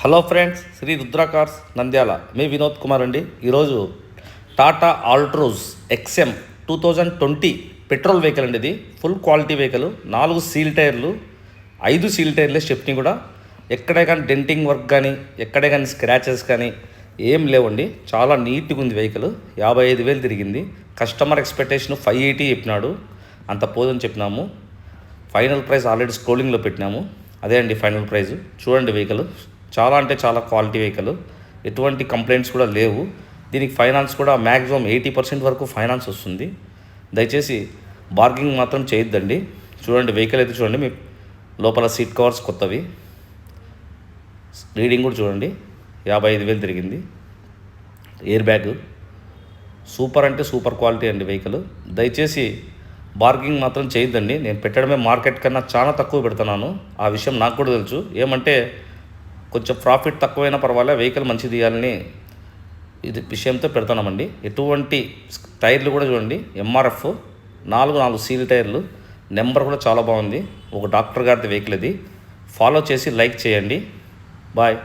Hello friends, Shri Rudra cars Nandyal. మీ వినోద్ కుమార్ అండి. ఈరోజు Tata Altroz XM 2020 petrol vehicle అండి. ఇది ఫుల్ క్వాలిటీ వెహికల్. 4 సీల్ టైర్లు, 5 సీల్ టైర్లే. స్టెప్ని కూడా ఎక్కడే కానీ డెంటింగ్ వర్క్ కానీ ఎక్కడే కానీ స్క్రాచెస్ కానీ ఏం లేవండి. చాలా నీట్గా ఉంది వెహికల్. 55,000 తిరిగింది. కస్టమర్ ఎక్స్పెక్టేషన్ 580 చెప్పినాడు. అంత పోదని చెప్పినాము. ఫైనల్ ప్రైస్ ఆల్రెడీ స్క్రోలింగ్లో పెట్టినాము. అదే అండి ఫైనల్ ప్రైస్. చూడండి వెహికల్ చాలా అంటే చాలా క్వాలిటీ వెహికల్. ఎటువంటి కంప్లైంట్స్ కూడా లేవు. దీనికి ఫైనాన్స్ కూడా మ్యాక్సిమం 80% వరకు ఫైనాన్స్ వస్తుంది. దయచేసి బార్గింగ్ మాత్రం చేయొద్దండి. చూడండి వెహికల్ అయితే చూడండి. మీ లోపల సీట్ కవర్స్ కొత్తవి. రీడింగ్ కూడా చూడండి, 55,000 తిరిగింది. ఎయిర్ బ్యాగ్ సూపర్ అంటే సూపర్ క్వాలిటీ అండి వెహికల్. దయచేసి బార్గింగ్ మాత్రం చేయొద్దండి. నేను పెట్టడమే మార్కెట్ కన్నా చాలా తక్కువ పెడుతున్నాను. ఆ విషయం నాకు కూడా తెలుసు. ఏమంటే కొంచెం ప్రాఫిట్ తక్కువైనా పర్వాలే, వెహికల్ మంచి తీయాలని ఇది విషయంతో పెడుతున్నామండి. ఎటువంటి టైర్లు కూడా చూడండి, ఎంఆర్ఎఫ్ 4 సీల్ టైర్లు. నెంబర్ కూడా చాలా బాగుంది. ఒక డాక్టర్ గారిది వెహికల్ ఇది. ఫాలో చేసి లైక్ చేయండి. బాయ్.